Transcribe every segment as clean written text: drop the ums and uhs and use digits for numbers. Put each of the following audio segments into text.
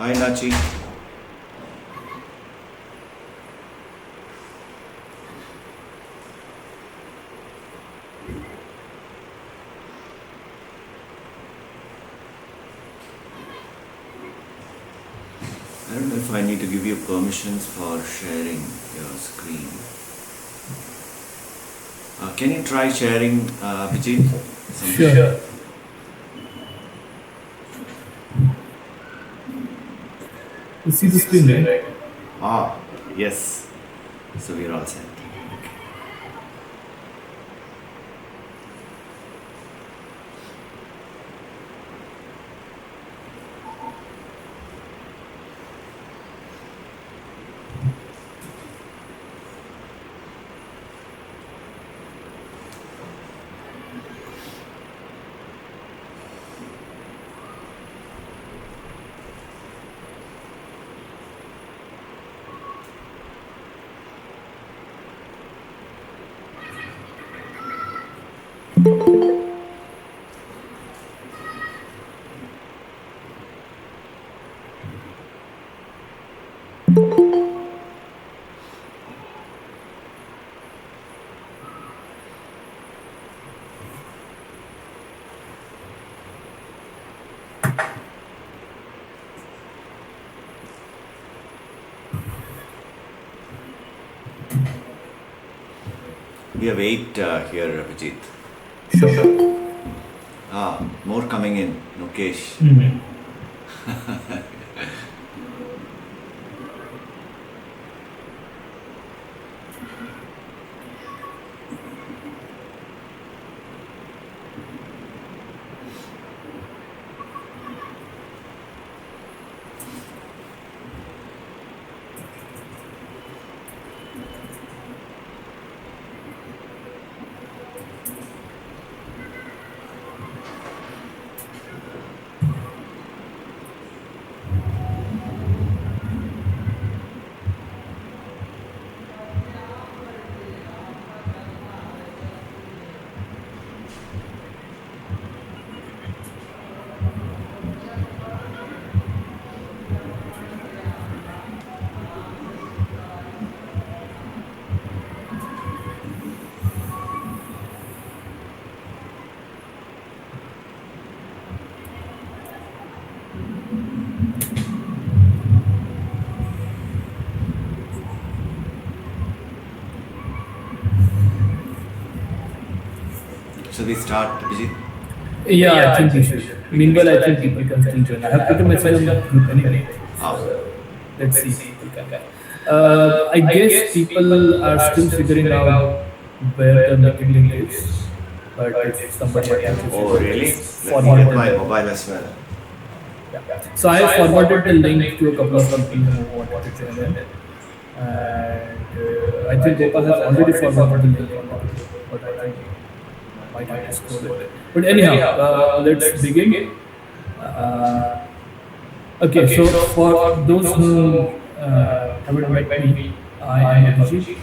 Hi, Nachi. I don't know if I need to give you permissions for sharing your screen. Can you try sharing, Abhijeet? Sure. You see the screen, right? Ah, yes. So we're all set. We have 8 here, Abhijeet. Sure. More coming in. Mukesh. Mhm. So we start, Abhijeet. Yeah, I think we should. Meanwhile, I think people can still join. I have put a message on the group anyway. Ah, So let's see if people can. I guess people are still figuring out where the meeting link is. But if somebody approaches oh, you, really? just Let me forward get my them. mobile as well. Yeah. So I have forwarded the link to a couple of people who wanted to join in. And I think Gopal has already forwarded the link on the group, but I think might have to scroll it. But anyhow, let's begin. Uh, okay, so for those who haven't met me, I am Abhijeet.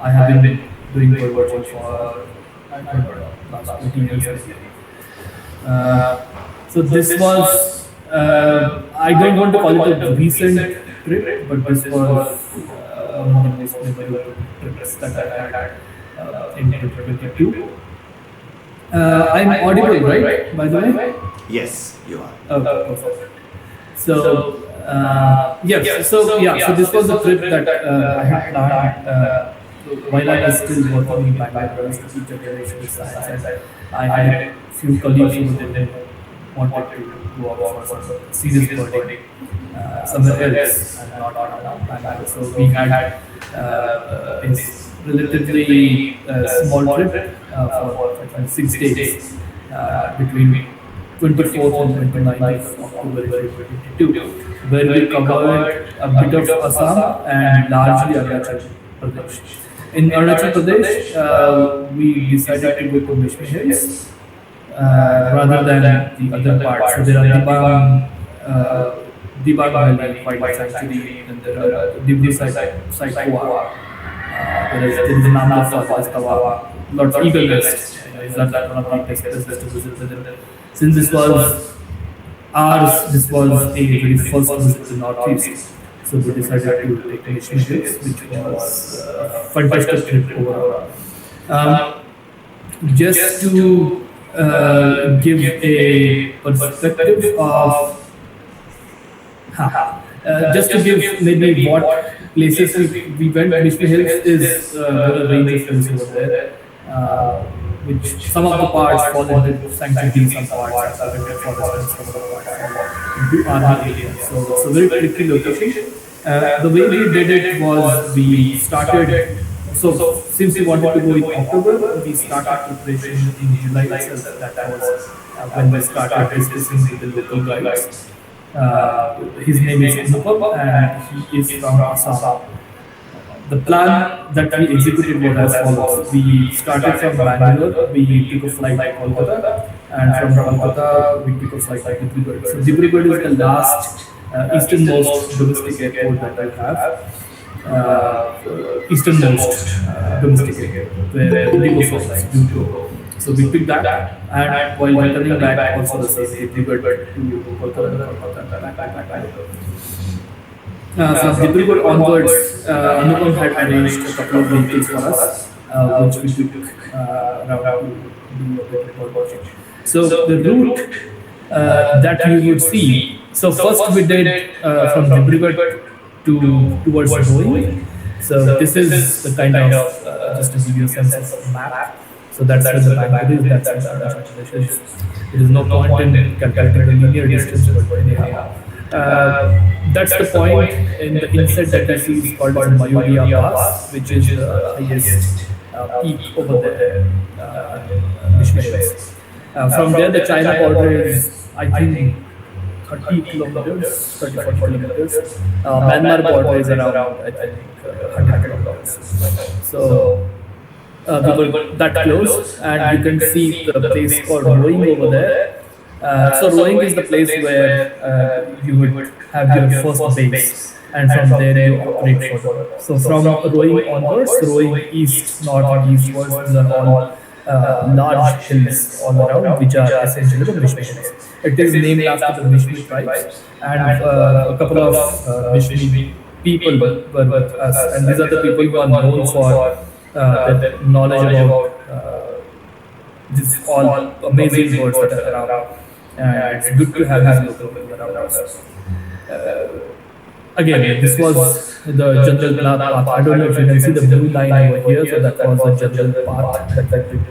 I have been doing world watching for I don't know, last 14 years maybe. Uh, so this was, I don't want to call it a recent trip, but this was one of the most memorable trips that I had in 2022. I'm audible, right? By the way? Yes, you are. Okay, perfect. So, yes, so yeah, so this was a trip that I had planned while I was still working in Bangalore as a teacher related science, and I had a few colleagues who then wanted to go out for some serious birding somewhere else and not around Bangalore. So we had a relatively small trip for I think 6 days between 24th and 29th of October 2022, where we covered a bit of Assam and largely Arunachal Pradesh. In Arunachal Pradesh, we decided to go to Mishmi Hills rather than the other parts. So there are Dibang Valley Wildlife Sanctuary, and there are Dibru Site Goa. There is Namla Falls, Tawa, lots of Eagle West. Is that one of the best places to visit? Since this was ours, this was a very first visit to Northeast. So we decided to take Mishmi Hills, which was a fantastic trip overall. Um, just to give a perspective of, just to give maybe what places we went. Mishmi Hills is there are a range of hills over there, which some of the parts fall into sanctuary, some parts are protected forest, and some of the parts fall into army area. So it's a very tricky location. The way we did it was we started. So since we wanted to go in October, we started preparation in July itself. That was when we started discussing with the local guides. His name is Anupam and he is from Assam. The plan that we executed was as follows. We started from Bangalore, we took a flight to Kolkata, and from Kolkata, we took a flight to Dibrugarh. So Dibrugarh is the last easternmost domestic airport that we have. Easternmost domestic airport where Indigo flights do go. So we took that, and while returning back, also the same Dibrugarh to Kolkata, back. From Dibrugarh onwards, Anupam had arranged a couple of vehicles for us, which we took around to do a bit of bird watching. So the route that you would see. So first we did from Dibrugarh to towards Rohing. So this is the kind of just to give you a sense of map. So that's where the Bangalore is. That's where Arunachal Pradesh is. There is no point in calculating the linear distance, but anyhow. That's the point in the inset that you see is called as Mayuriya Pass, which is the highest peak over there, Mishmi Hills. From there, the China border is, I think, 30 kilometers, 30, 40 kilometers. Myanmar border is around, I think, 100 kilometers. So we were that close, and you can see the place called Rohing over there. So Rohing is the place where you would have your first base, and from there you operate further. So from Rohing onwards, Rohing east, north, eastwards, these are all large hills all around, which are essentially the Mishmi Hills. It is named after the Mishmi tribes, and a couple of Mishmi people were with us, and these are the people who are known for their knowledge about these all amazing birds that are around. And it's good to have these local people around us. Again, this was the general path. I don't know if you can see the blue line over here. So that was the general path that I took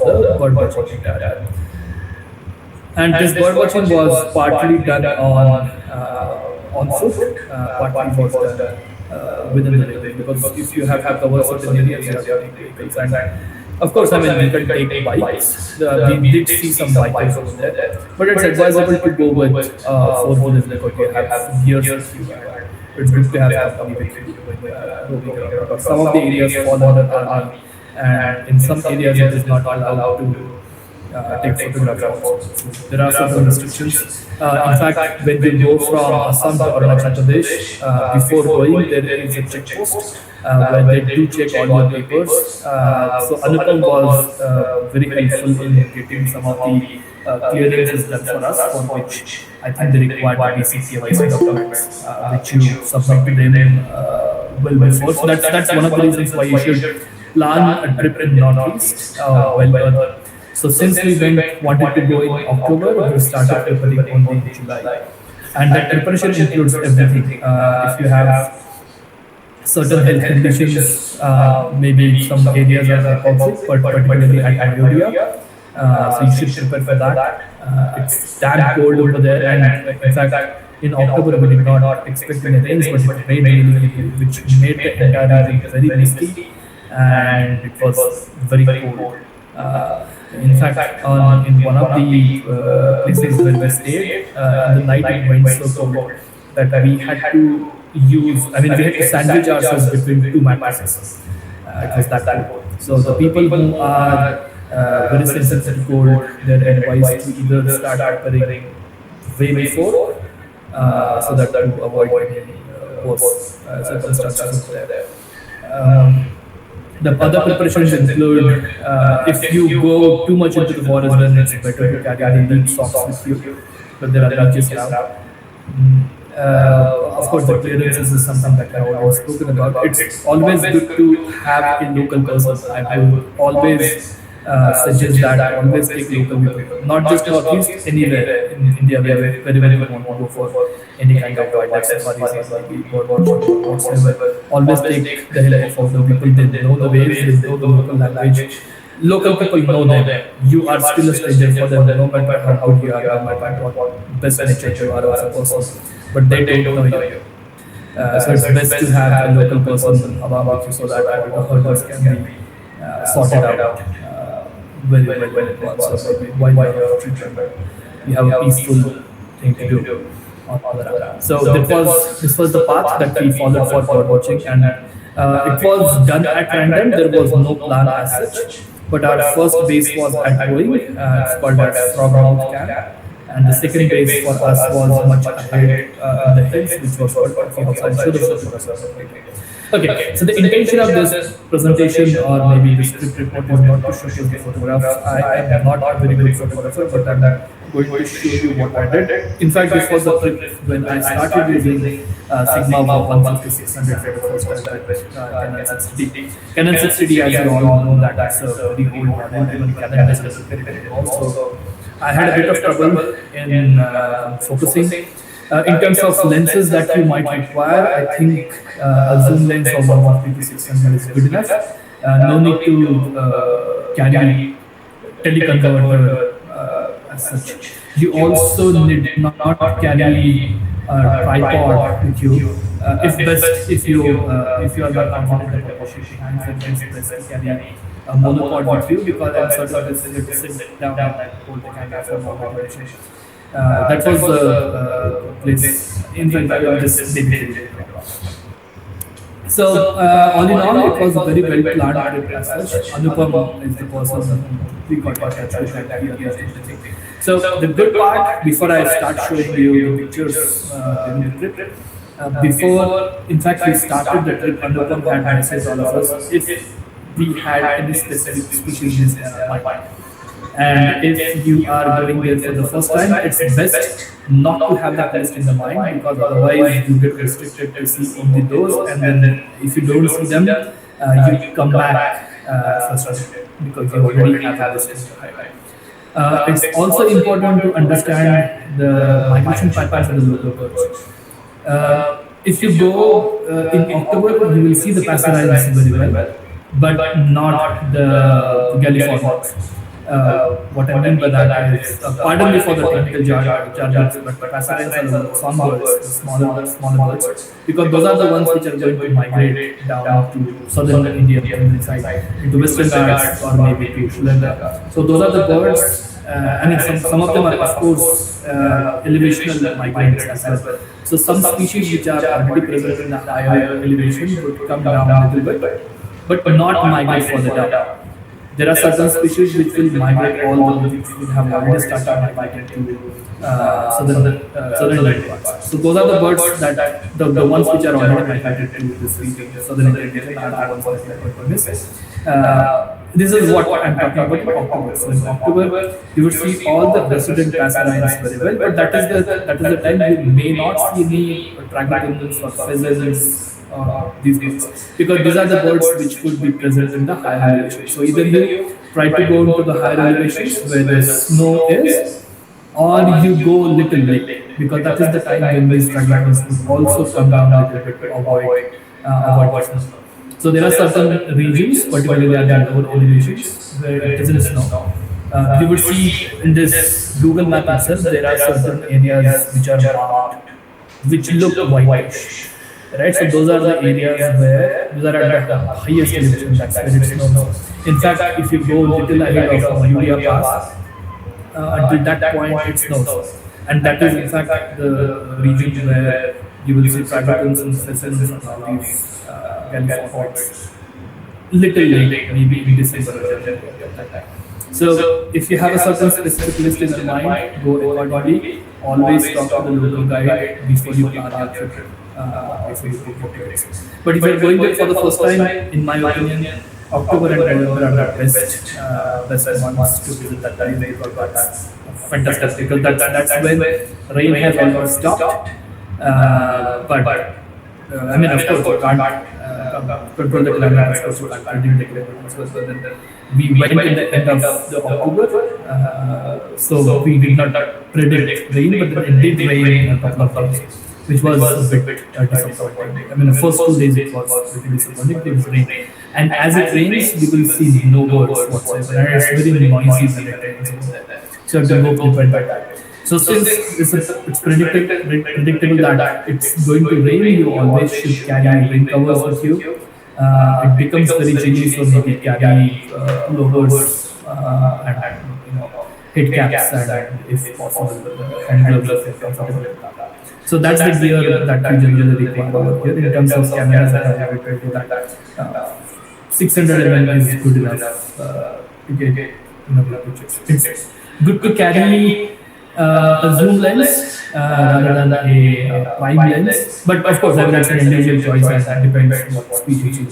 for the bird watching area. And this bird watching was partly done on foot, partly was done within the railway. Because if you have to cover certain areas, you have to take vehicles. And of course, I mean, you can take bikes. We did see some bikes over there, but it's advisable to go with four-wheelers because you have gears with you. It's good to have company with you when roving around. Because some of the areas fall under army, and in some areas it is not allowed to take photographs also. So there are certain restrictions. In fact, when you go from Assam to Arunachal Pradesh, before going, there is a checkpost where they do check all your papers. So Anupam was very helpful in getting some of the clearances done for us, for which I think they required the basic KYC documents, which you submit to them well before. So that's one of the reasons why you should plan a trip in Northeast well early. So since we wanted to go in October, we started preparing only in July. And that preparation includes everything. If you have certain health conditions, maybe some areas are hypoxic, but particularly at Mayuriya, so you should prepare for that. It's damn cold over there, and in fact, in October we did not expect any rains, but it rained really heavily, which made the entire region very misty, and it was very cold. In fact, in one of the places where we stayed, in the night it went so cold that we had to use, I mean, we had to sandwich ourselves between two mattresses. It was that cold. So the people who are very sensitive to cold, they're advised to either start preparing way before, so that to avoid any worse circumstances there. The other preparations include, if you go too much into the forest, then it's better to carry the lead socks with you. but there are beaches around. Of course, the clearances is something that I've already spoken about. It's always good to have a local person. I would always suggest that always take local people, not just Northeast, anywhere in India, wherever you want to go for any kind of wildlife safaris or maybe bird watching or whatsoever. Always take the help of the people. They know the ways, they know the local language. Local people know them. You are still a stranger for them, no matter how good you are, no matter what best nature you are as a person. But they don't know you. So it's best to have a local person along with you so that all the hurdles can be sorted out very well at once. So maybe while you're on trip, you have a peaceful thing to do on the road. So this was the path that we followed for bird watching, and it was done at random. There was no plan as such. But our first base was at Boeing. It's called as Frogmouth Camp. And the second base for us was much ahead in the hills, which was called Coffee House. I'll show the photographs. Okay, so the intention of this presentation or maybe this script report is not to showcase the photographs. I am not a very good photographer, but I'm going to show you what I did. In fact, this was the trip when I started using Sigma 150 600 for the first time with Canon 6D. Canon 6D, as you all know, that's a very old model, even Canon does very also. I had a bit of trouble in focusing. In terms of lenses that you might require, I think a zoom lens of 150 600 is good enough. No need to carry teleconverter as such. You also need not carry a tripod with you. If you are not confident about shaking hands, then it's best to carry a monopod with you because I'm certain this will sit down and hold the camera for more duration. That was the place. In fact, I will just demonstrate. So, all in all, it was a very well planned trip as such. Anupam is the person we got to catch and he understood the thing. So, the good part, before I start showing you the pictures during the trip, before, in fact, we started the trip, Anupam had messaged all of us if we had any specific species in mind. And if you are going there for the first time, it's best not to have that list in the mind because otherwise you get restricted to see only those, and then if you don't see them, you come back frustrated because you already have a list in your mind. It's also important to understand the migration patterns of the local birds. If you go in October, you will see the passerines very well, but not the galliforms. What I mean by that is, pardon me for the technical jargon, but passerines are the songbirds, the smaller birds, because those are the ones which are going to migrate down to southern India side, into Western Ghats or maybe to Sri Lanka. So those are the birds. I mean, some of them are, of course, elevational migrants as well. So some species which are already present in a higher elevation would come down a little bit, but not migrate further down. There are certain species which will migrate all the way, which will have already started migrating to southern India. So those are the birds that the ones which are already migrated to this region, southern India, are the ones that we are going to miss. This is what I'm talking about in October. So in October, you will see all the resident passerines very well, but that is the time you may not see any dragons or pheasants or these birds, because these are the birds which could be present in the higher elevations. So either you try to go into the higher elevations where the snow is, or you go little late, because that is the time when these dragons would also come down a little bit to avoid the snow. So there are certain regions, particularly at the lower elevations, where it doesn't snow. You would see in this Google map itself, there are certain areas which are marked, which look whitish. Right, so those are the areas where those are at the highest elevation. That's where it snows. In fact, if you go little ahead of Mayuria Pass, until that point it snows, and that is in fact the region where you will see dragons and pheasants and all these galliforms. Little late, maybe in December or January. So if you have a certain specific list in your mind, go accordingly. Always talk to the local guide before you plan your trip. But if you're going there for the first time, in my opinion, October and November are the best months to visit that place because that's fantastic. Because that's when rain has almost stopped. But I mean, of course, you can't control the climate. Of course, you can't predict the climate. So then we went in the end of the October, so we did not predict rain, but then it did rain a couple of days, which was a bit disappointing. I mean, the first 2 days it was pretty disappointing. It was rain, and as it rains, you will see no birds whatsoever, and it's very noisy when it rains. So you have to go prepared by that. So since it's predictable that it's going to rain, you always should carry rain covers with you. It becomes very chilly, so maybe carry pullovers and head caps and if possible hand gloves if you're comfortable with that. So that's the gear that we generally require over here. In terms of cameras, I have it told you that 600 mm is good enough to get pictures. It's good to carry a zoom lens rather than a prime lens. But of course, that's an individual choice and depends what species you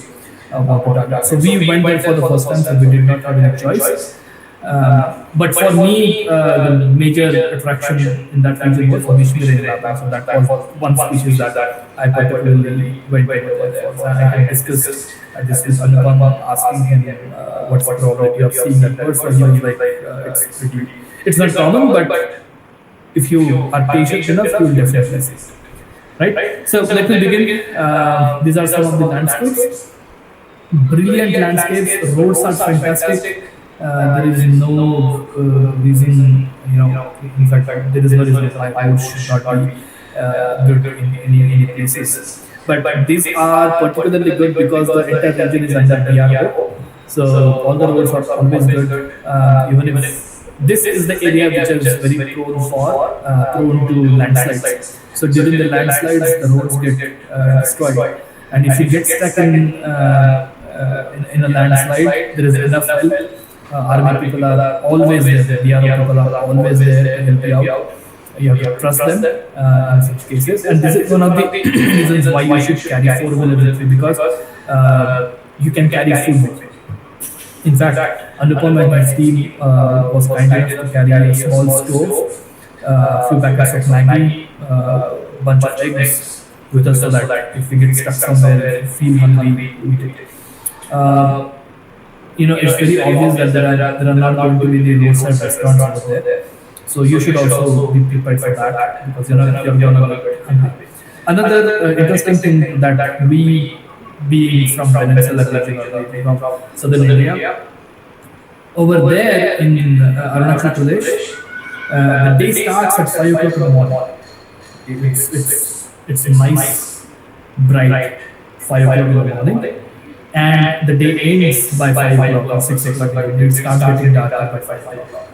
want to target. So we went there for the first time, so we did not have any choice. But for me, the major attraction in that region was Mishmi. So that was one species that I particularly went over there for. And I discussed this with Anupam, asking him what's the probability of seeing that bird. So he was like, it's not common, but if you are patient enough, you will definitely see it. Right? So let me begin. These are some of the landscapes. Brilliant landscapes. Roads are fantastic. There is no reason, in fact, there is no reason why roads should not be good in any places. But these are particularly good because the entire region is under DRO. So all the roads are always good, even if this is the area which is very prone to landslides. So during the landslides, the roads get destroyed, and if you get stuck in a landslide, there is enough help. Army people are always there. The DRO people are always there to help you out. You have to trust them in such cases, and this is one of the reasons why you should carry 4-wheeler with you, because you can carry food with you. In fact, Anupam and his team was kind enough to carry a small stove, a few packets of Maggi, bunch of eggs with us, so that if we get stuck somewhere, feel hungry, we eat it. It's very obvious that there are not going to be the roadside restaurants over there. So you should also be prepared for that, because you're not going to get hungry. Another interesting thing that we, being from Peninsula region or from southern India, over there in Arunachal Pradesh, the day starts at 5 o'clock in the morning. It's a nice, bright 5 o'clock in the morning, and the day ends by 5 o'clock or 6 o'clock. It starts getting darker by 5 o'clock,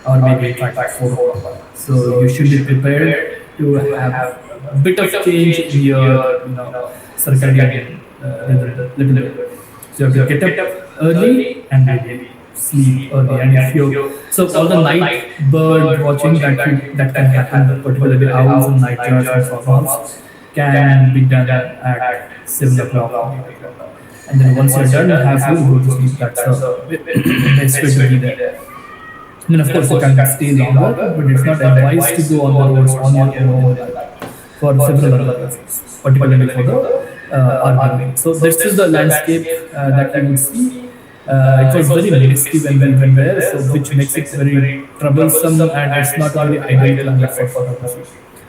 or maybe in fact 4 o'clock. So you should be prepared to have a bit of change in your circadian little bit. So you have to get up early and maybe sleep early. And if you all the night bird watching that can happen, particularly owls and nightjars and foxes, can be done at 7 o'clock. And then once you're done, have food, go to sleep. That's the best way to be there. And then of course you can stay longer, but it's not advised to go on the roads on your own for several other reasons, particularly for the army. So this is the landscape that you will see. It was very risky when we went there, so which makes it very troublesome, and it's not only ideal climate for photography.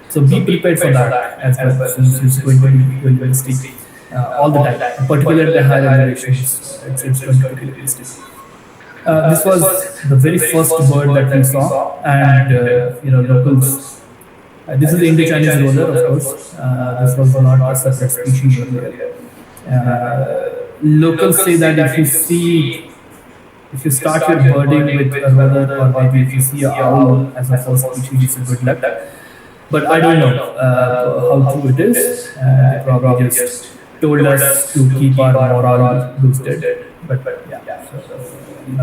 So be prepared for that as well, since it's going to be risky all the time, particularly at the higher elevations. It's going to be risky. This was the very first bird that we saw, and locals. This is the Indo-Chinese roller, of course. This was not a separate species earlier. Locals say that if you start your birding with a roller, or maybe if you see an owl as a first species, it's a good luck. But I don't know how true it is. They probably just told us to keep our morale boosted. But yeah. So,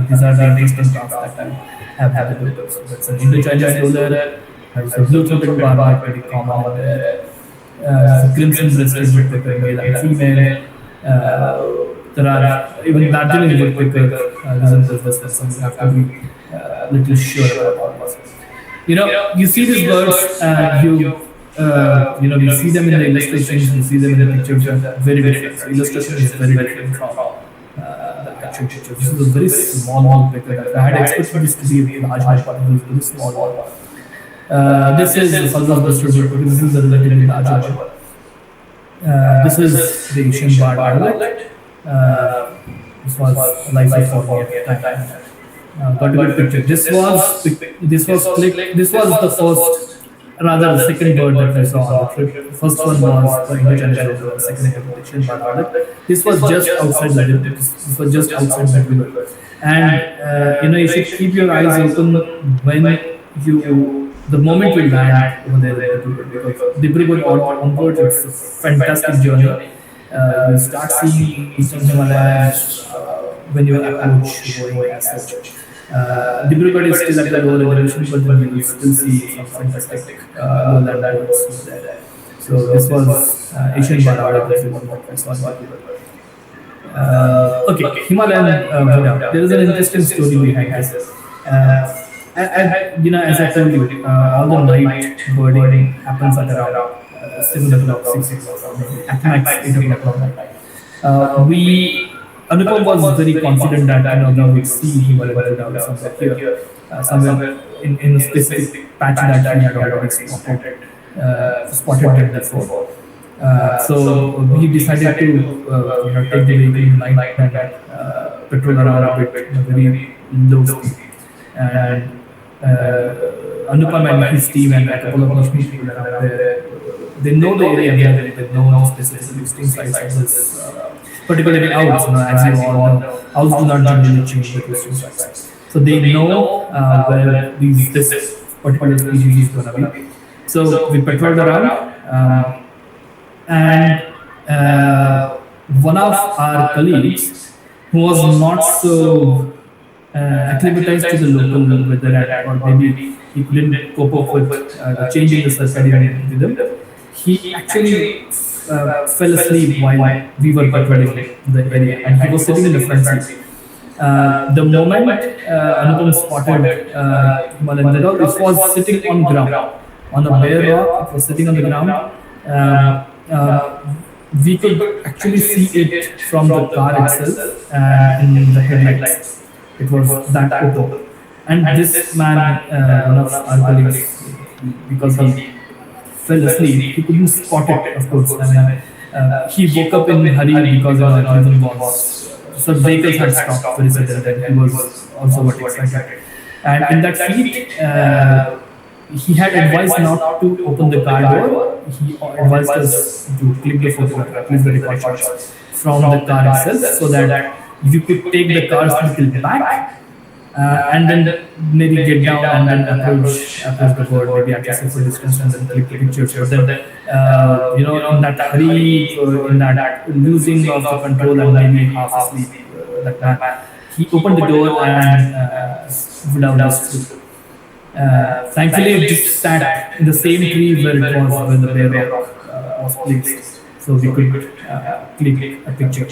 these are the interesting stuff that have happened with us. So it's an Indo-Chinese roller. There's a blue-throated barber, pretty common there. Crimson breasted woodpecker, male and female. there are even Darjeeling woodpecker resembles this one, so you have to be little sure about all this. You see these birds, we see them in the illustrations, we see them in the pictures, they are very different. So illustration is very different from the actual picture. This is a very small woodpecker. I had expected this to be a large one, but it was very small one. This is the Salvas Buster woodpecker. This is a relatively larger one. This is the Asian barred violet. This was life for me at the time. Got a good picture. This was the first, rather the second bird that I saw on the trip. The first one was the English and the second Asian barred violet. This was just outside the This was just outside the river. And you should keep your eyes open when the moment you land over there, because Dibrugarh onwards, it's a fantastic journey. You start seeing Eastern Himalayas when you approach going as such. Dibrugarh is still at the lower elevation, but then you still see some fantastic lowland birds there. So this was Asian barred violet. Okay, Himalayan Buddha. There is an interesting story behind this. As I told you, all the night birding happens at around 7 o'clock, 6 o'clock, at max 8 o'clock at night. Anupam was very confident that we would see Himalayan Buddha somewhere here, somewhere in a specific patch that we had already spotted them before. So we decided to take the vehicle in the night and patrol around a bit, very low speed. And Anupam and his team and a couple of Mishmi people around there, they know the area, they know the specific listing sites of this, particularly owls. As you all know, owls do not generally change the listing sites. So they know where this particular species is going to be. So we patrolled around, and one of our colleagues, who was not so acclimatized to the local weather, or maybe he couldn't cope up with changing the circadian rhythm, he actually fell asleep while we were patrolling the area, and he was sitting in the front seat. The moment Anupam spotted Himalayan Buddha, it was sitting on ground, on a bare rock. It was sitting on the ground. We could actually see it from the car itself and in the headlights. It was that open. And this man, one of our colleagues, because he fell asleep, he couldn't spot it, of course. He woke up in a hurry because of the reason was, so vehicles had stopped very suddenly, and he was also got excited. And in that heat, he had advised not to open the car door. He advised us to click the photograph, click the record shots from the car itself, so that you could take the car's little back and then maybe get down and then approach the board, maybe at a safer distance, and then click the pictures. But then, in that hurry, in that losing of the control and maybe half asleep, that man, he opened the door and without us. Thankfully, it just sat in the same tree where it was when the bare rock was placed, so we could click a picture.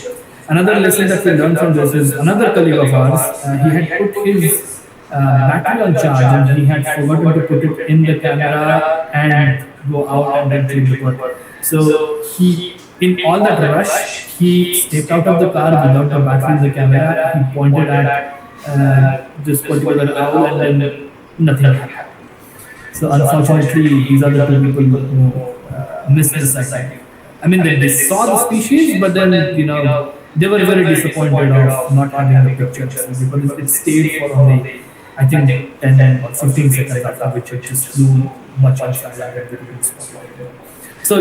Another lesson that we learned from this is another colleague of ours. He had put his battery on charge, and he had forgotten to put it in the camera and go out and then click the bird. So he, in all that rush, he stepped out of the car without the battery in the camera. He pointed at this particular owl, and then nothing happened. So unfortunately, these are the two people who missed the sight. I mean, they saw the species, but then they were very disappointed of not having the pictures, because it stayed for only, I think, 10 or 15 seconds, after which it just flew much faster and we couldn't spot it. So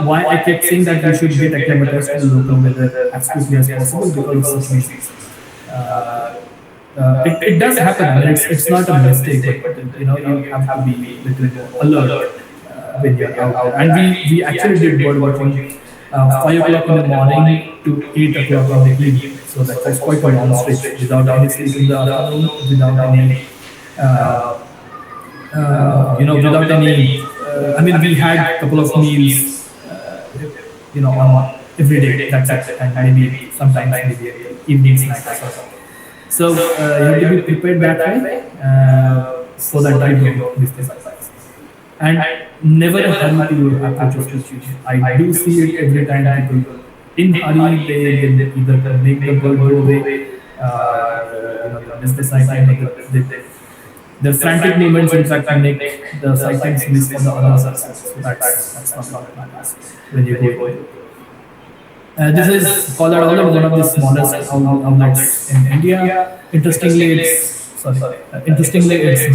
why I kept saying that we should get acclimatized to the local weather as quickly as possible, because of such reasons. It does happen. I mean, it's not a mistake, but you have to be a little alert when you're out there. And we actually did bird watching 5 o'clock in the morning to 8 o'clock in the evening. So that was quite a long stretch without any sleep in the afternoon, without any, without any. I mean, we had a couple of meals, every day. That's it, and maybe sometimes maybe evening snack or something. So you have to be prepared that way so that you don't miss the sunrise. And never hurry to approach a species. I do see it every time people in hurry they either make the bird go away or they miss the sighting. Their frantic movements in fact make the sightings miss for the other success. So that's not what matters when you go. This is called out one of the smallest outlets in India. Interestingly, its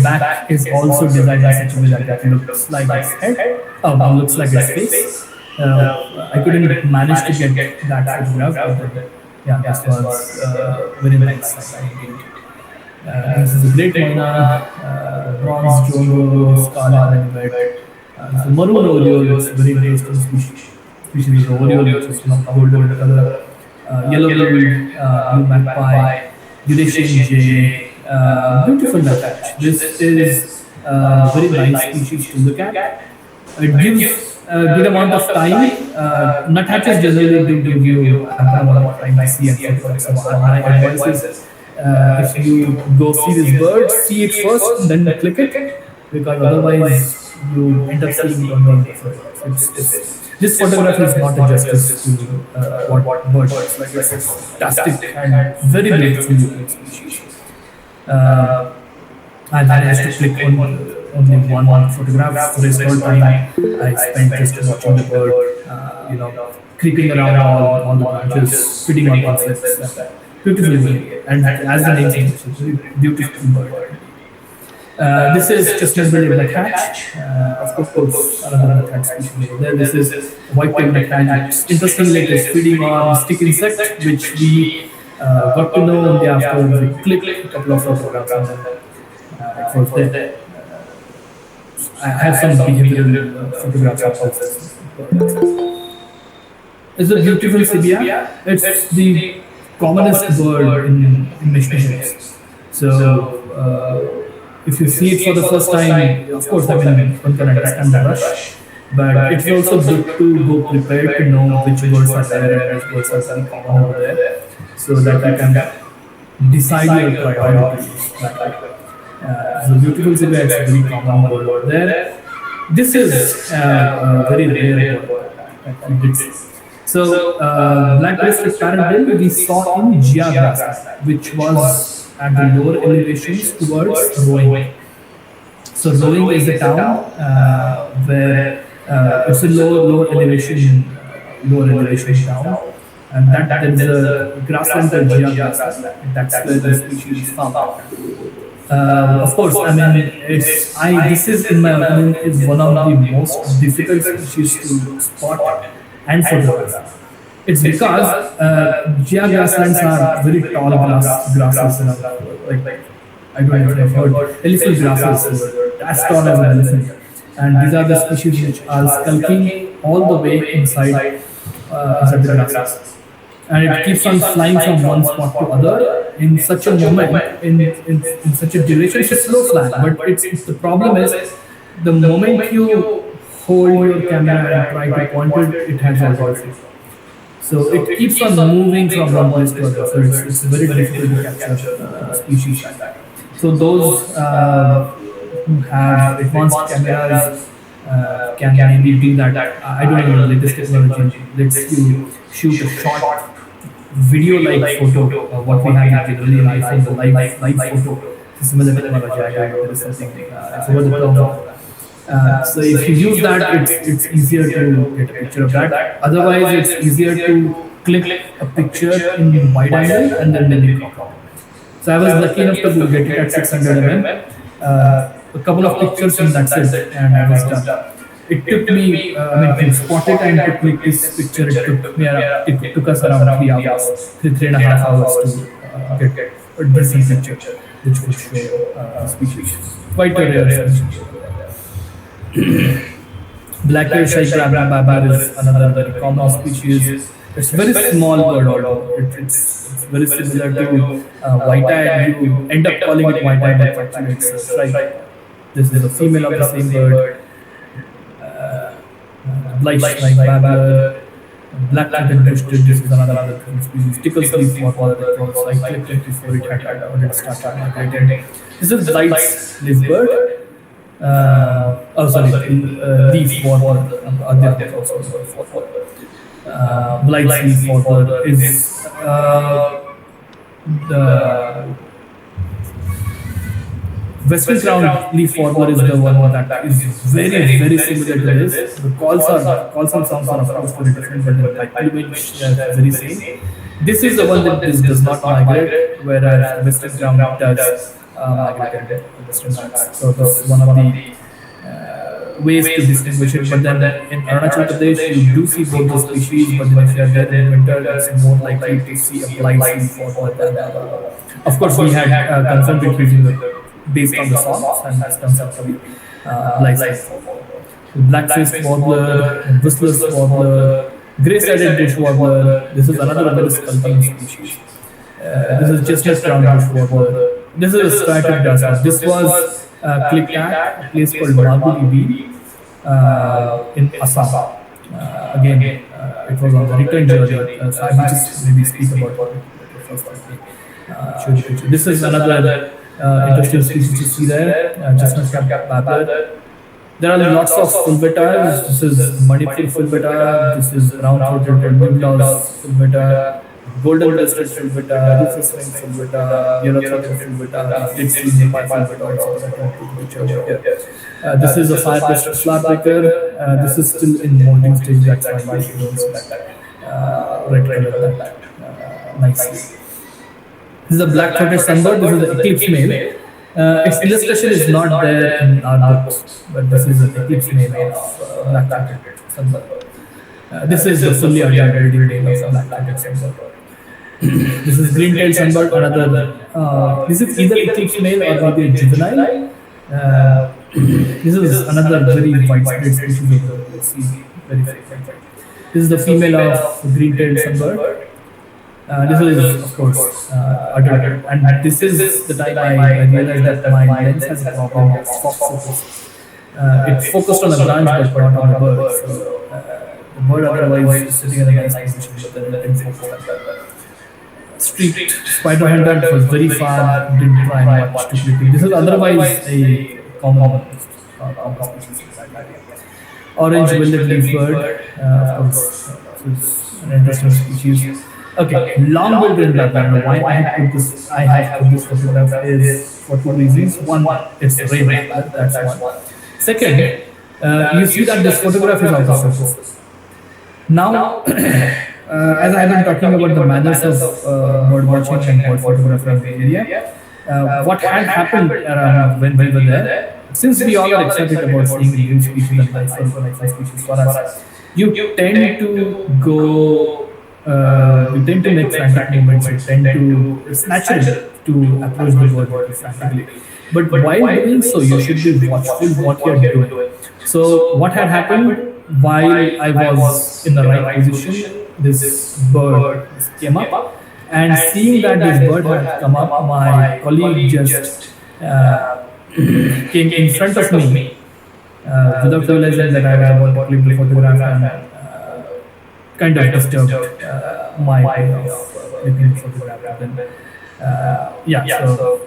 back is also designed in such a way that it looks like its head, looks like its face. I couldn't manage to get that photograph, but yeah, this was very nice. This is a great Moina, bronze, Jogo, scarlet, and red. It's a maroon oriole. It's a very interesting species of oriole, which is golden in color. Yellow-billed blue magpie, Eurasian jay, beautiful nuthatch. This is a very nice species to look at. It gives a good amount of time. Nuthatches generally do give you ample amount of time to see and photograph. So my advice is if you go see this bird, see it first, then click it, because otherwise you end up seeing it on the this photograph is not a justice to what bird is like. It's fantastic and very beautiful looking species. I managed to click on only one photograph for a short time. I spent just watching the bird, creeping around all the branches, feeding on insects. Beautifully, and as the name suggests, it's a very beautiful bird. This is chestnut-billed nuthatch. Of course, another nuthatch species over there. This is white-tailed nuthatch. Interestingly, it is feeding on stick insect, which we got to know only after we clicked a couple of photographs and then it was there. I have some behavioral photographs of this. It's a beautiful sibia. It's the commonest bird in Mishmi. So if you see it for the first time, of course, one can understand the rush, but it's also good to go prepared to know which birds are there and which birds are very common over there, so that you can decide your priorities. So beautiful sibia is a very common bird over there. This is a very rare bird. So, black-breasted parrotbill we saw in Jia grassland, which was at the lower elevations towards Rowing. So, Rowing is a town where it's a lower elevation town, and that there is a grassland called Jia grassland. That's where the species is found. Of course, I mean, this is, in my opinion, is one of the most difficult species to spot and photograph. It's because Jia grasslands are very tall grasses, like I don't know if you've heard, elephant grasses, as tall as an elephant. And these are the species which are skulking all the way inside the grasses. And it keeps on flying from one spot to other in such a moment, in such a duration. It's a slow flying, but the problem is the moment you hold your camera and try to point it, it has already. So it keeps on moving from one place to other. So it's very difficult to capture species like that. So those who have advanced cameras can maybe do that. I don't know the latest technology lets you shoot a short video-like photo of what we have generally in iPhone, the live photo. Similar technology, I don't know, there is something, I forgot the term. So if you use that, it's easier to get a picture of that. Otherwise, it's easier to click a picture in wide angle and then you crop. So I was lucky enough to get it at 600 mm. A couple of pictures and that's it, and I was done. It took me, to spot it and to click this picture, it took us around 3 hours, 3.5 hours to get a decent picture, which would show species. Quite a rare species. Black-eared crab is another very common species. It's a very small bird, although it's very similar to white-eyed. You end up calling it white-eyed, but actually it's a stripe. This is a female of the same bird. Blight-like babbler. Black-throated bush-tit, this is another different species. Tickle's leaf warbler, it was cyclic before it had already started migrating. This is Blight's leaf bird. Leaf warbler. There was also leaf warbler. Blight's leaf warbler is the Western crowned leaf warbler is the one that is very similar to this. The calls and sounds are of course very different, but the plumage very same. This is the one that this does not migrate, whereas Western crown does migrate in Western Ghats. So this is one of the ways to distinguish it. But then in Arunachal Pradesh, you do see both the species, but then if you are there in winter, it's more likely to see a blight leaf warbler than the other. Of course, we had confirmed it using based on the songs, and this comes out to be license. Black-faced warbler, whistler's warbler, grey-sided bush warbler. This is another very skulking species. This is chestnut crown bush warbler. This is a striated grasshopper. This was Klikak, a place called Marguli in Assam. Again, it was on the return journey. So I will just maybe speak about it first. Show the picture. This is another interesting species to see there, chestnut cap babbler. There are lots of fulvitas. This is Manipur fulvita. This is brown-throated Nimla's fulvita, golden-breasted fulvita, rufous winged fulvita, yellow-throated fulvita, dead sea Nepal fulvita also. This is a fire-breasted flowerbreaker. This is still in molting stage. That's why you don't see that red color that nicely. This is a black-throated sunbird. This is an eclipse male. Its illustration is not there in our books, but this is an eclipse male of black-throated sunbird. This is the fully adult breeding male of black-throated sunbird. This is green-tailed sunbird. Another. This is either eclipse male or maybe a juvenile. This is another very widespread species of the sea. Very frequent. This is the female of green-tailed sunbird. This is, of course, adult, and this is the time I realized that my lens has a problem with soft focus. It focused on a branch but not on the bird. So the bird otherwise is sitting in a nice position, but then it didn't focus on that. Streaked spider hunter was very far, didn't try much to click it. This is otherwise a common species. Orange winged leaf bird, of course, is an interesting species. Okay, long-billed rain babbler. Why I have put this photograph is for two reasons. One, it's rain babbler, that's one. Second, you see that this photograph is out of focus. Now, as I have been talking about the manners of bird watching and bird photography in the area, what had happened when we were there, since we all are excited about seeing the new species and life species for us, you tend to go. You tend to make frantic movements. It's natural to approach the bird frantically. But while doing so, you should be watchful what you are doing. So what had happened while I was in the right position, this bird came up, and seeing that this bird had come up, my colleague just came in front of me without realizing that I was about to click the photograph and kind of disturbed my way of clicking the photograph. So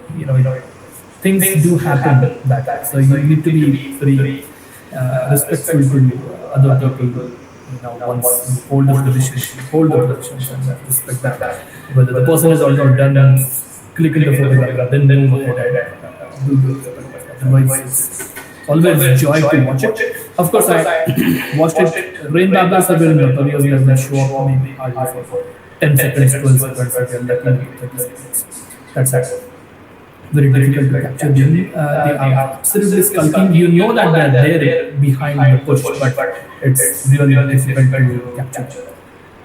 things do happen that way. So you need to be very respectful to other people. Once you hold the positions and respect that. Whether the person is already done and clicking the photograph, then move ahead and do the photograph. Otherwise, it's always joy to watch it. Of course, I watched it. Rain babblers are very notorious. They will show up maybe hardly for 10 seconds, 12 seconds, and then 30 seconds. That's it. Very difficult to capture them. They are absolutely skulking. You know that they're there behind the bush, but it's really difficult to capture.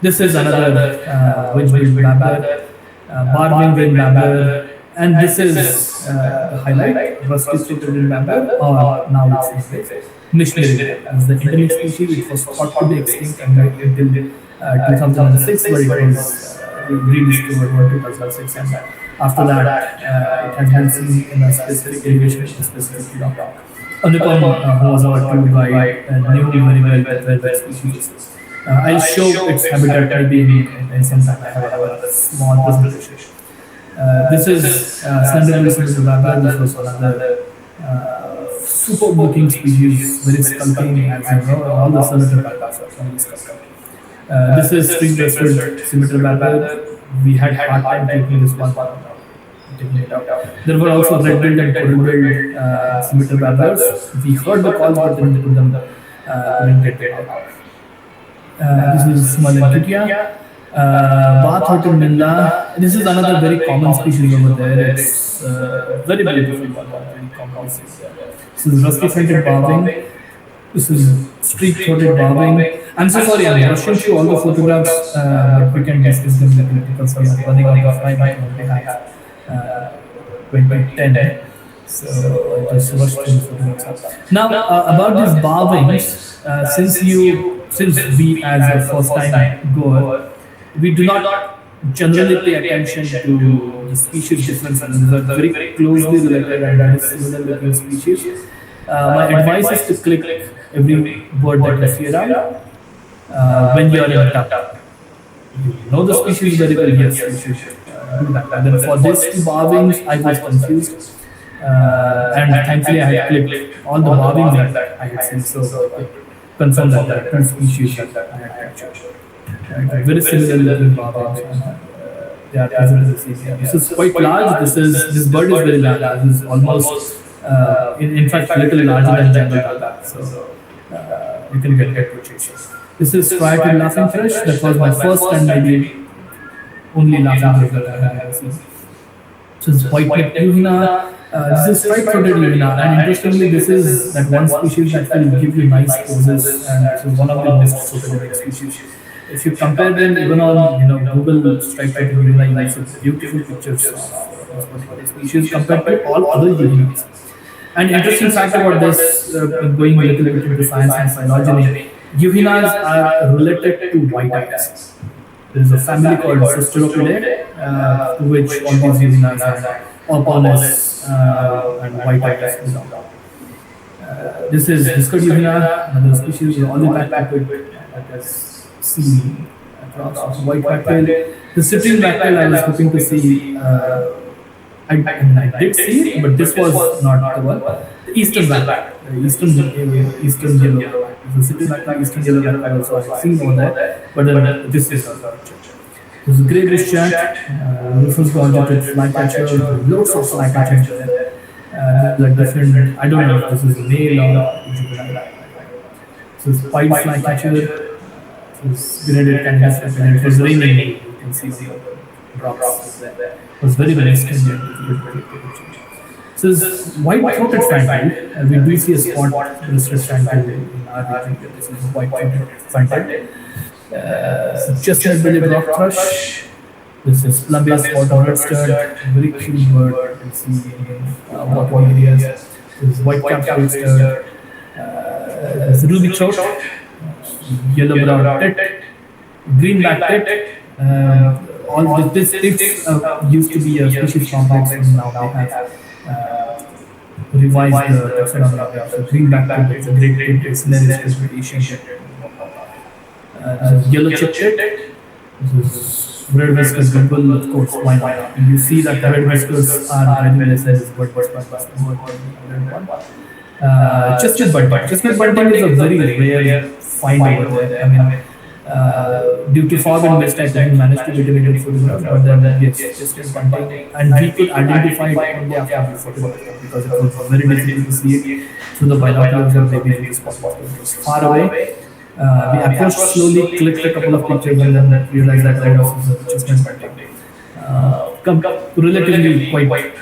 This is another wedge-billed babbler, bar-winged babbler, and this is the highlight, rusty-throated babbler, or now it's Mishmi. It's the endemic species. It was thought to be extinct until 2006, where it was rediscovered in 2006, and after that, it has been seen in a specific elevation, specific Anupam, who was our tour guide, knew very well the species. I'll show its habitat maybe in some time. I have a small presentation. This is Slender Scimitar babbler. This was another superb looking species, very skulking, as you know, all the scimitar babblers are from this country. This is string-breasted scimitar babbler. We had hard time taking this one, taking it out. There were also red-billed and coral-billed scimitar babblers. We heard the calls, but didn't put them, couldn't get them out. This is small Enkitia. Bath Minla. This is another very common species over there. It's very beautiful one, very common species. This is rusty-fronted barbing. This is streak-throated barbing. I'm so sorry, I'm rushing through all the photographs, but we can discuss them later because we are running out of time. We have 2010. So I just rushed through the photographs. Now, about these barbings, since we as a first-time goer, we do not generally pay attention to the species differences. These are very closely related and very similar looking species. My advice is to click every bird that you see around when you are in a tub. You know the species very well, yes, you should do that. And then for these two barbings, I was confused. And thankfully, I had clicked all the barbings that I had seen, so I confirmed that there are two species that I had captured. Very similar little barbings. They are present in the sea. This is quite large. This bird is very large. This is almost, in fact, a little larger than general duck. So you can get purchases. This is striated laughing fish. That was my first and maybe only laughing fish that I have seen. So it's white-necked Yuhina. This is stripe-throated Yuhina, and interestingly, this is that one species that will give you nice poses, and this is one of the most photogenic species. If you compare them even on Google, stripe-throated Yuhina, you see beautiful pictures of this particular species compared to all other Yuhinas. An interesting fact about this, going a little bit into science and phylogeny, Yuhinas are related to white-eyes. There is a family called Sisteropidae, to which all these Yuhinas are opponents and white-eyes belong. This is Discard Yuhina, another species of olive-backed that has seen across white backtail. The sitting backtail I was hoping to see. I did see it, but this was not the one. The eastern backpack, the eastern yellow backpack. The city backpack, eastern yellow backpack also I have seen over there, but then this is not picture. This is grey bush chat, refers to altered flycatcher, loads of flycatcher there. Like different, I don't know if this is male or juvenile. So it's pied flycatcher, this graded canvas, and it was raining, you can see the drops there. It was very stringent. So this white-throated fantail, we do see a spot-breasted fantail in our region. This is white-throated fantail. Chestnut-bellied rock thrush. This is plum-based spot-breasted, very cute bird. You can see in water areas. This is white-capped oyster. There's ruby throat, yellow-brown tit, green-backed tit. All this used to be a species complex, and now they have revised the taxonomy. So green-backed tit is a great tit. It's nearest to Asian tit. Yellow-chipped tit. This is red whiskers gumball, of course. Why not? You see that the red whiskers are hiding less as bird. Chestnut bunting. Chestnut bunting is a very rare find over there. I mean, due to fog and mist, I didn't manage to get a good photograph, but then yes, chestnut bunting, and we could identify it only after we photographed because it was very difficult to see it through the binoculars or maybe through the spot. It was far away. We approached slowly, clicked a couple of pictures, and then realized that there was a chestnut bunting. Relatively quite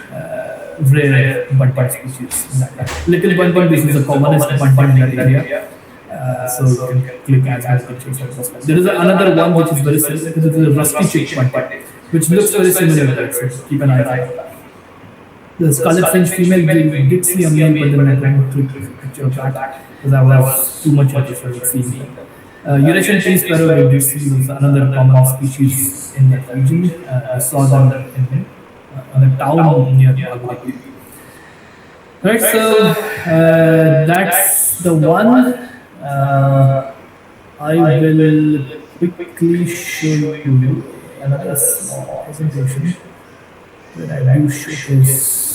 rare bunting species. Little bunting, this is the commonest bunting in that area. So you can click as pictures. There is another one which is very similar. This is a rusty chick bunting, which looks very similar to that. So keep an eye on that. The scarlet finch female, we did see a male, but then I couldn't click a picture of that because I was too much interested in seeing. Eurasian tree sparrow, we did see is another common species in that region. I saw them in a town near Abhijeet. Right, so that's the one. I will quickly show you another small presentation where I do showcase.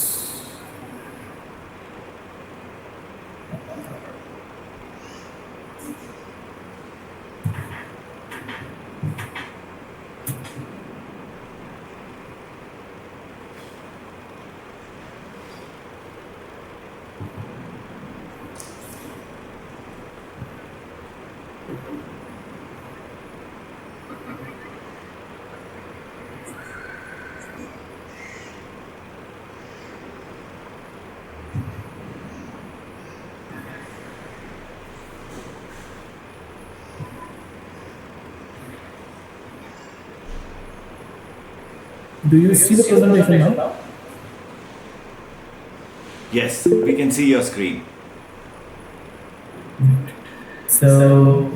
Do you see the presentation now? Yes, we can see your screen. So,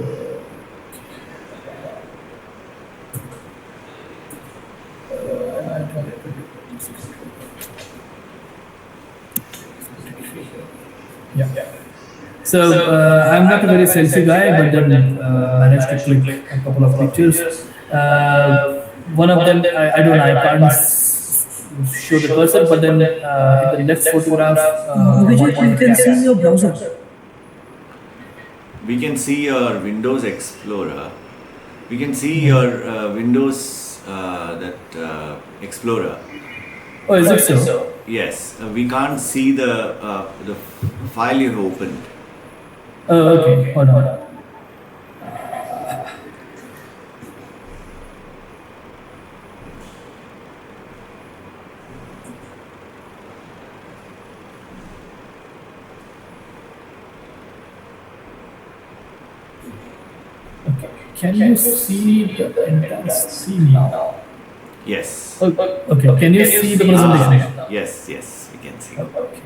yeah. So I'm not a very selfie guy, but then managed to click a couple of pictures. One of them, I don't know, I can't show the cursor, but then in the left photograph, Abhijeet, one we can see your browser. We can see your Windows Explorer. We can see your Windows Explorer. Oh, is it so? Yes, we can't see the file you've opened. Oh, okay. Hold on. Okay. Can you see the entire scene now? Yes. Okay. Can you see the presentation now? Yes, yes, we can see. Okay.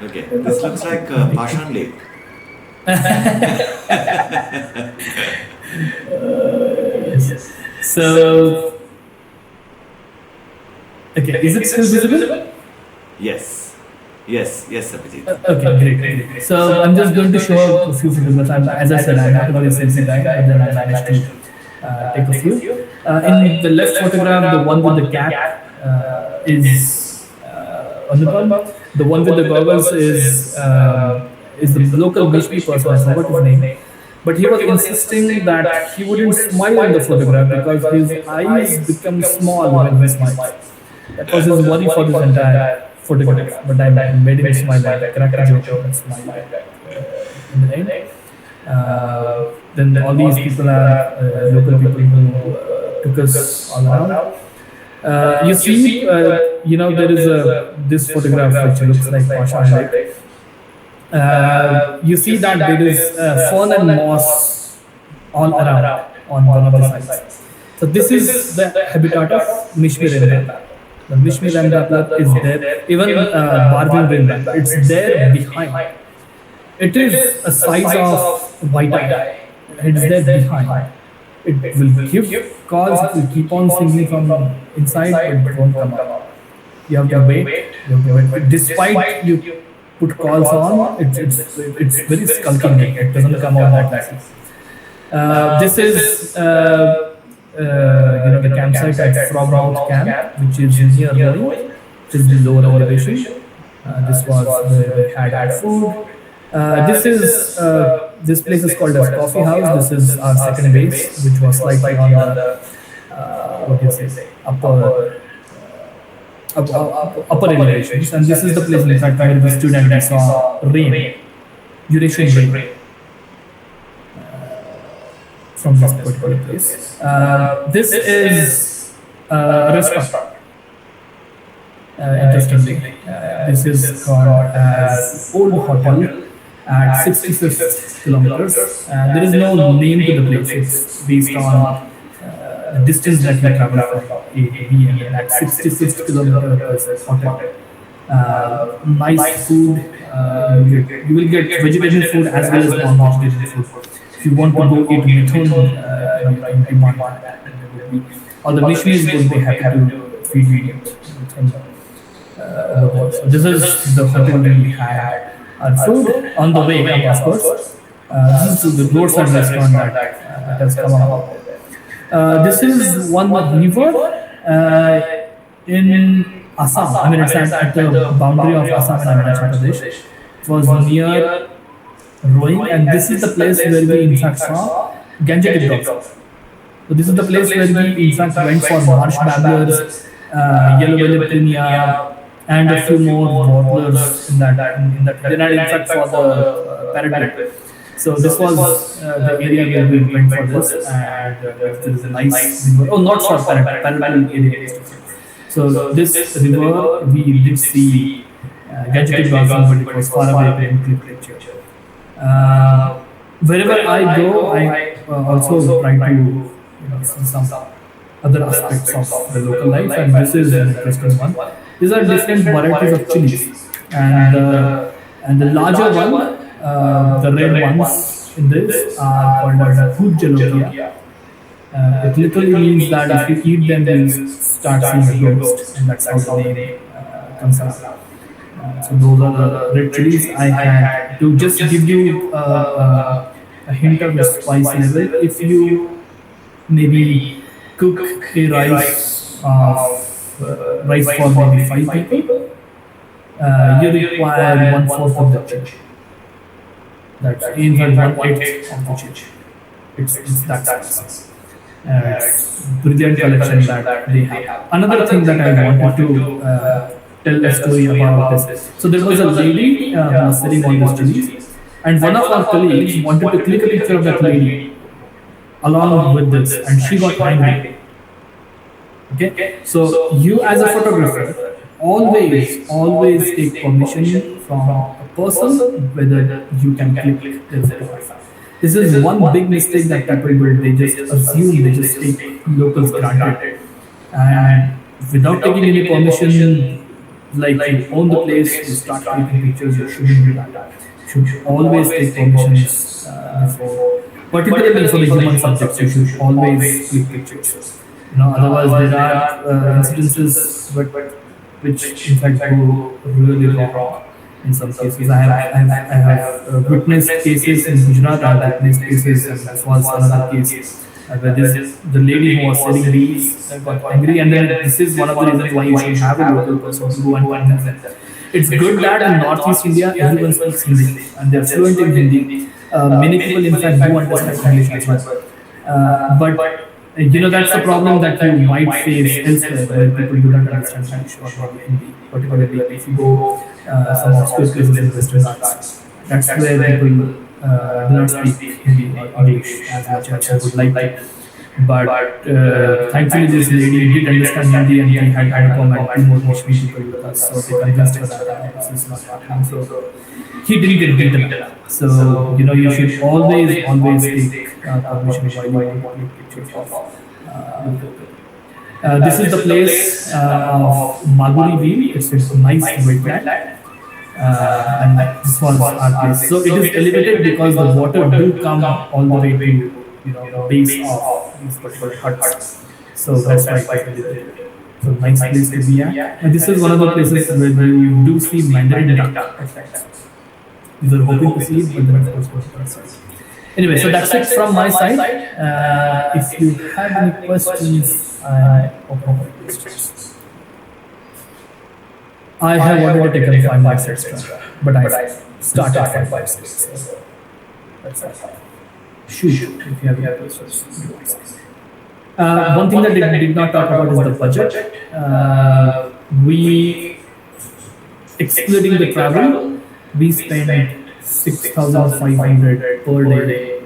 Okay, this looks like Pashan Lake. Yes. So, okay, is it still visible? Yes, yes, yes, Abhijeet. Okay, great. So I'm just going to show a few photographs. As I said, I'm not a very selfie guy, but then I managed to take a few. In the left photograph, the one with the cat is Anupam. The one with the goggles is the local Mishmi person. I forgot his name. But he was insisting that he wouldn't smile in the photograph because his eyes become small when he smiles. That was his worry for this entire photograph. But I made him smile, I cracked a joke and smile in the end. Then all these people are local people who took us all around. You see, there is this photograph which looks like Pasha Lake. You see that there is fern and moss all around on one of the sides. So this is the habitat of Mishmi rainbow. The Mishmi rainbow is there. Even Barwin rainbow, it's there behind. It is a size of white eye. It's there behind. It will give calls. It will keep on singing from inside, but it won't come out. You have to wait. Despite you put calls on, it's very skulking. It doesn't come out that easy. This is the campsite at Frogmouth Camp, which is near Rowing, which is the lower elevation. This was where we had food. This place is called as Coffee House. This is our second base, which was slightly on the upper elevations, and this is the place in fact where we stood and we saw rain, Eurasian rain from this particular place. This is a restaurant. Interestingly, this is called as Old Hotel at 65th kilometers. There is no name to the place. It's based on the distance that you travel from A to B, and at 65th kilometers hotel. Nice food. You will get vegetarian food as well as non-vegetarian food. If you want to go eat methone, you can demand that. Or the Mishmis would be happy to feed you. So this is the hotel we had our food on the way, of course. This is the roadside restaurant that has come up over there. This is one river in Assam. I mean, it's at the boundary of Assam and Arunachal Pradesh. It was near Roing, and this is the place where we in fact saw Gangetic dogs. So this is the place where we in fact went for marsh babblers, yellow-bellied pinia, and a few more warblers in that. Then I in fact saw the parrot. So this was the area where we went for this, and there is a nice river. Oh, not for parrot area. So this river we did see gadgeted dogs, but it was far away in clip picture. Wherever I go, I also try to see some other aspects of the local life, and this is an interesting one. These are different varieties of chilies, and the larger one, the red ones in this are called as food jalokia. It literally means that if you eat them, you'll start seeing a ghost, and that's how the name comes out. So those are the red chilies I had. To just give you a hint of the spice level, if you maybe cook a rice for maybe 5 people, you require 1/4 of the chili. That's in fact 1/8 of the chili. It's that spicy. It's brilliant collection that they have. Another thing that I wanted to tell a story about this. So there was a lady who was sitting on this chilies, and one of our colleagues wanted to click a picture of that lady along with this, and she got angry. Okay, so you as a photographer always take permission from a person whether you can click their photograph. This is one big mistake that people do. They just assume, they just take locals granted, and without taking any permission, like you own the place, you start taking pictures. You shouldn't do that. You should always take permissions before, particularly for the human subjects. You should always click pictures. Otherwise there are incidences which in fact go really wrong in some cases. I have witnessed cases in Gujarat. I have witnessed cases, and this was another case where the lady who was selling these got angry, and then this is one of the reasons why you should have a local person to go and convince them. It's good that in Northeast India everyone speaks Hindi and they're fluent in Hindi. Many people in fact do understand English as well. But that's the problem that you might face elsewhere, where people do not understand Spanish or Hindi, particularly if you go some obscure places in Western Ghats. That's where people do not speak Hindi or English as much as I would like to. But thankfully, this lady did understand Hindi, and we had Anupam and two more Mishmi people with us, so they convinced her that this is not happening. So he didn't get beaten. So you should always take permission while you want to take pictures of. This is the place of Maguri Wheel. It's a nice wetland, and this was our place. So it is elevated because the water do come all the way to base of these particular huts. So that's why it's elevated. So nice place to be at. And this is one of the places where you do see Mandarin duck effects. We were hoping to see it, but then of course was not. Anyway, so that's it from my side. If you have any questions, I open for questions. I have already taken 5 minutes extra, but I started 5 minutes. So that's fine. Shoot, if you have any questions. One thing that they did not talk about is the budget. We, excluding the travel, we spent 6,500 per day,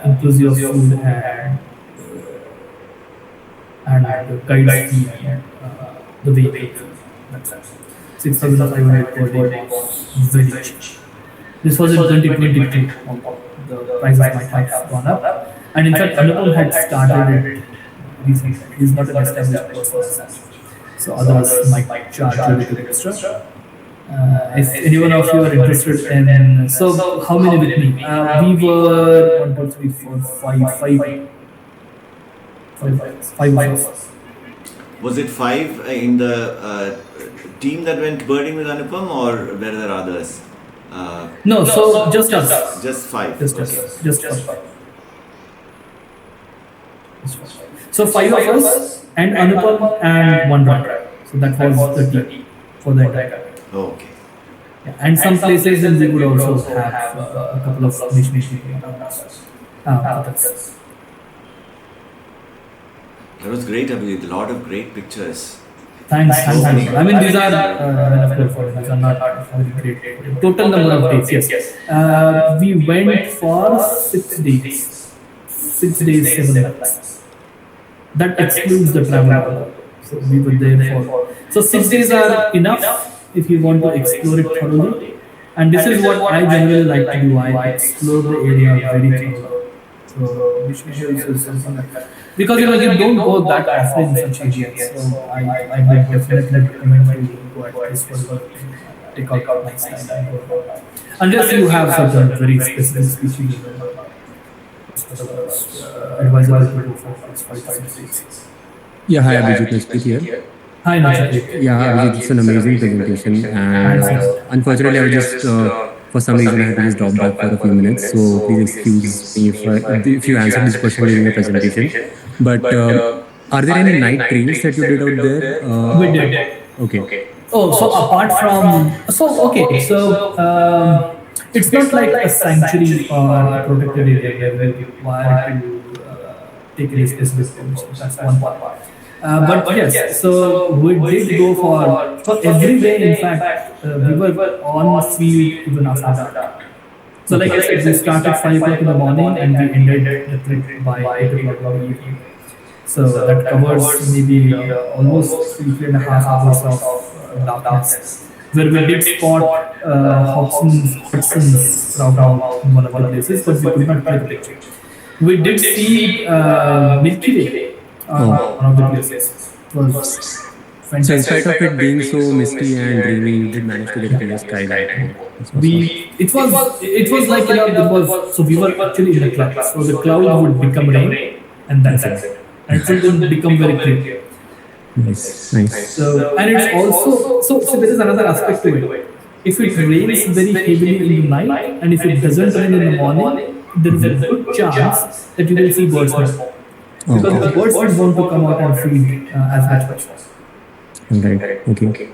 inclusive of food and the guide fee and the vehicle. That's 6,500 per day was very cheap. This was in 2022. The prices might have gone up. And in fact, Anupam had started it recently. He's not an established person as such. So others might charge a little extra. If anyone of you are interested in, so how many with me? We were 1, 2, 3, 4, 5 of us. Was it 5 in the team that went birding with Anupam, or were there others? No, so just us. Just five. Just Okay. us. Just five. So five of us and Anupam and one driver. So that was the team for the entire. Okay. Yeah. And some places then we would also have a couple of Mishmi people around us. That's That was great, Abhijeet. A lot of great pictures. thanks. I mean, these are, of course, these are not very great. Total number of days, yes. We went for 6 days. 6 days, 7 nights. That excludes the travel. So we were there for. So 6 days are enough if you want to explore it thoroughly. And this is what I generally like to do. I explore the area very thoroughly. So Mishmi Hills is something like that. Because you don't go that often in such areas. So I would definitely recommend you go at least for work, take out nice time and go. Unless you have certain very specific species, advisable to go for 5 to 6 days. Yeah, hi Abhijit, nice to here. Hi, Nachit. Yeah, Abhijit, it's an amazing presentation, and unfortunately, I just for some reason I had to just drop back for a few minutes. So please excuse me if you answered this question during the presentation. But are there any night trails that you did out there? We did. Okay. Oh, so apart from it's not like a sanctuary or a protected area where you require to take a specific permission. That's one part. But yes, so we did go for every day. In fact, we were on field even after dark. So like I said, we started 5 o'clock in the morning and we ended the trip by 8 o'clock in the evening. So that covers maybe almost 3.5 hours of darkness. Where we did spot Hudson's crowd in one of the places, but we could not take a picture. We did see Milky Way on one of the places. It was fantastic. So in spite of it being so misty and dreamy, you did manage to get a clear sky light. It was like so we were actually in the cloud. So the cloud would become rain, and that's it. And it would become very clear. Nice. So and it's also so there is another aspect to it. If it rains very heavily in the night, and if it doesn't rain in the morning, there is a good chance that you will see birds more. Because the birds don't want to come out and feed as much. Right. Okay.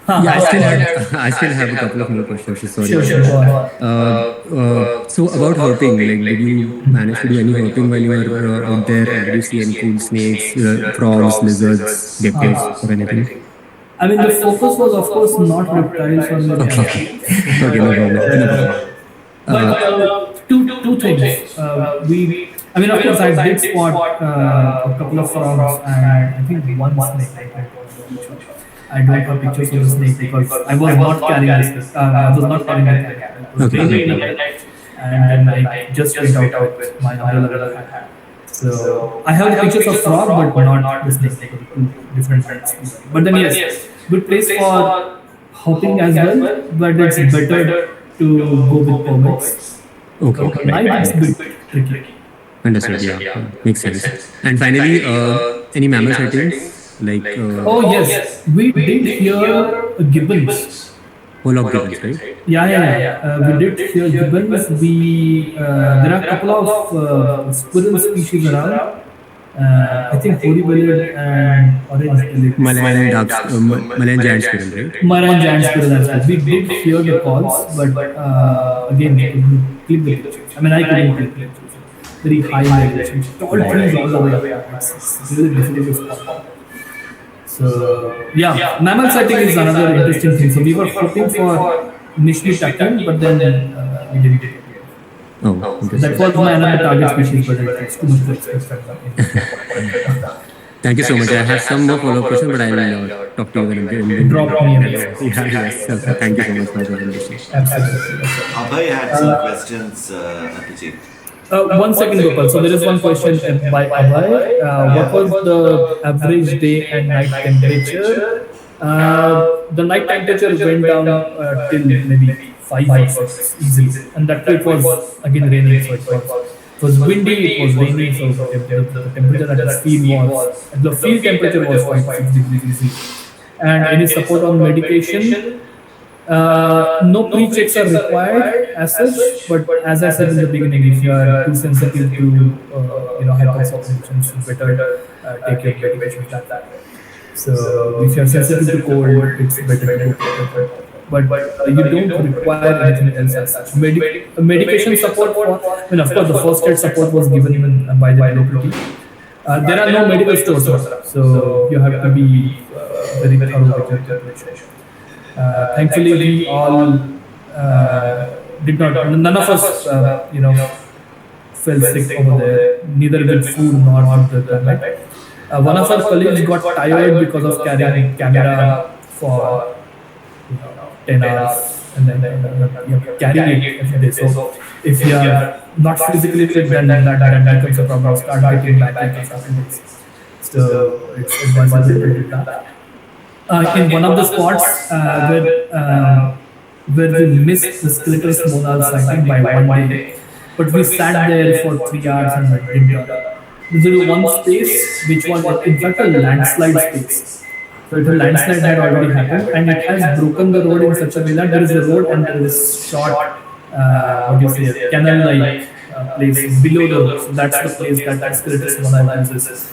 I still have a couple of more questions. Sorry. Sure. So about herping, like, did you manage to do any herping while you were out there? And did you see any cool snakes, frogs, lizards, geckos, or anything? I mean, the focus was, of course, not reptiles or the Okay, no problem. But two things. Of course, I did spot a couple of frogs and I think one snake. I don't have pictures of the snake because I was not carrying this. I was not carrying the camera. It was raining in the night, and then I just went out with my umbrella hand. So I have the pictures of frog, but not the snake. Two different species. But then yes, good place for hopping as well. But it's better to go with permits. Okay. Night is a bit tricky. Understood. Yeah, makes sense. And finally, any mammal sightings? Like oh yes, we did hear gibbons. whole of gibbons, right? Yeah. We did hear gibbons. There are a couple of squirrel species around. I think hoary-bellied and orange-bellied. Malayan giant squirrel, right? Malayan giant squirrel as well. We did hear the calls, but again, we couldn't clip the pictures. I mean, I couldn't clip the pictures. Very high elevation. Tall trees all the way up. It's really difficult to spot. So yeah, mammal sighting is another interesting thing. So we were hoping for Mishmi takin, but then we didn't get it. Oh, interesting. That was my another target species, but it's too much to expect. Thank you so much. I have some more follow-up questions, but I will talk to you when I'm Drop me a mail. Yes. Okay. Thank you so much for the presentation. Absolutely. Abhay had some questions, Abhijeet. One second, Gopal. So there is one question by Abhay. What was the average day and night temperature? The night temperature went down till maybe 5 or 6 easily, and that it was again raining. So it was windy, it was raining. So the temperature at the field temperature was 5 degrees easy. And any support on medication? No pre-checks are required as such, but as I said in the beginning, if you are too sensitive to hyperpigmentation, you better take your medication that way. So if you are sensitive to cold, it's better to go prepared. But you don't require anything else as such. Medication support for, I mean, of course, the first aid support was given by the local team. There are no medical stores around, so you have to be very thorough with your preparation. Thankfully, we all did not. None of us, fell sick over there. Neither with food nor with the climate. One of our colleagues got tired because of carrying camera for 10 hours and then carrying it every day. So if you are not physically fit, then that becomes a problem. Start getting backache after days. So it's advisable to do that. In one of the spots where we missed the skeletal monal sighting by 1 day, but we sat there for 3 hours and didn't. There was one space which was in fact a landslide space. So the landslide had already happened and it has broken the road in such a way that there is a road and there is short, canal-like place below the road. So that's the place that skeletal monal uses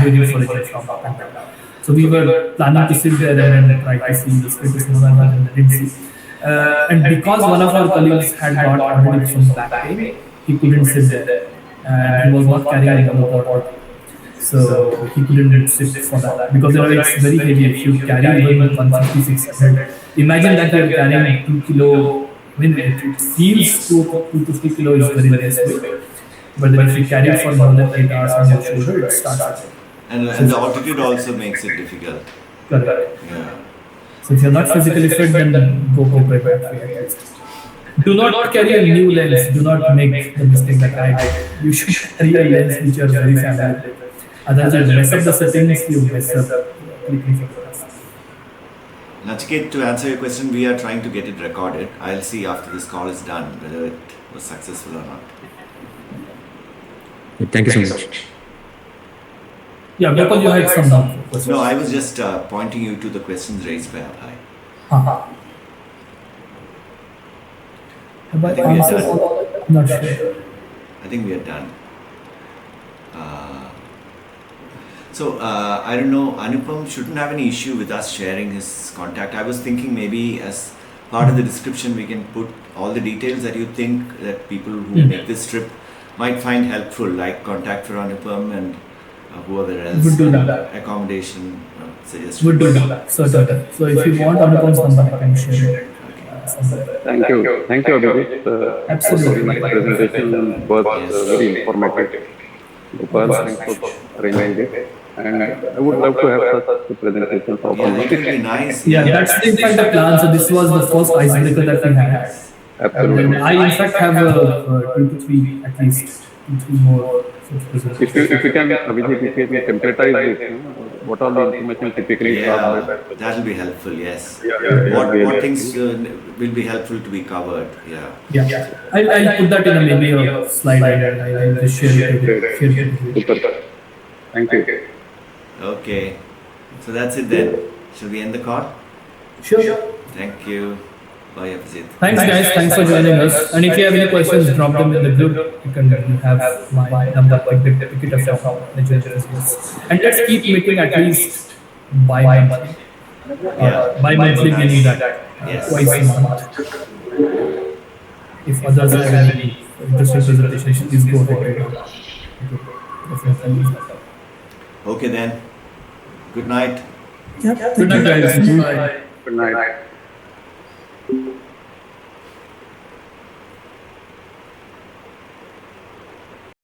to do foraging from up and down. So we were planning to sit there and try to see the skeletal monal and didn't see. And because one of our colleagues had got already some back pain, he couldn't sit there. And he was not carrying a motor. So he couldn't sit for that because it's very heavy. If you carry even 156, imagine that you're carrying 2 kilo. I mean, it feels 2 to 3 kilo is very less weight. But then if you carry it for more than 8 hours on your shoulder, it starts. And the altitude also makes it difficult. Correct. Yeah. So if you're not physically fit, then go prepare at least. Do not carry a new lens. Do not make the mistake that I did. You should carry a lens which you are very familiar with. Otherwise, you mess up the settings, you mess up completely. Nachiket, to answer your question, we are trying to get it recorded. I'll see after this call is done whether it was successful or not. Thank you so much. Yeah, because you had some questions. No, I was just pointing you to the questions raised by Abhay. Have I think we are answered done. all of it? Not sure. I think we are done. I don't know, Anupam shouldn't have any issue with us sharing his contact. I was thinking maybe as part of the description we can put all the details that you think that people who make this trip might find helpful, like contact for Anupam and whoever else. Would do that. Accommodation suggestions. Would do that. So if you want Anupam's number, I can share it. Thank you. Thank you, Abhijeet. Absolutely. My presentation was very informative. Gopal, thanks for arranging this. And I would love to have such a presentation for Yeah, that would be nice. Yeah, that's in fact the plan. So this was the first icebreaker that we had. Absolutely. And I in fact have 2 to 3 at least 2 to 3 more such presentations. If you can, Abhijeet, if you can templatize this, what all the information typically Yeah, that will be helpful, yes. What things will be helpful to be covered, yeah. Yeah, I'll put that in maybe a slide and I'll just share it with you. Super. Thank you. Okay, so that's it then. Shall we end the call? Sure. Thank you. Bye, Abhijeet. Thanks guys, thanks for joining us. And if you have any questions, drop them in the group. You can have my number, pick it up from the judges. And let's keep meeting at least bi-monthly. Bi-monthly meaning that Yes. twice a month. If others have any interesting presentation, please go ahead. Definitely use that. Okay then. Good night. Yep. Good night guys. Bye. Good night.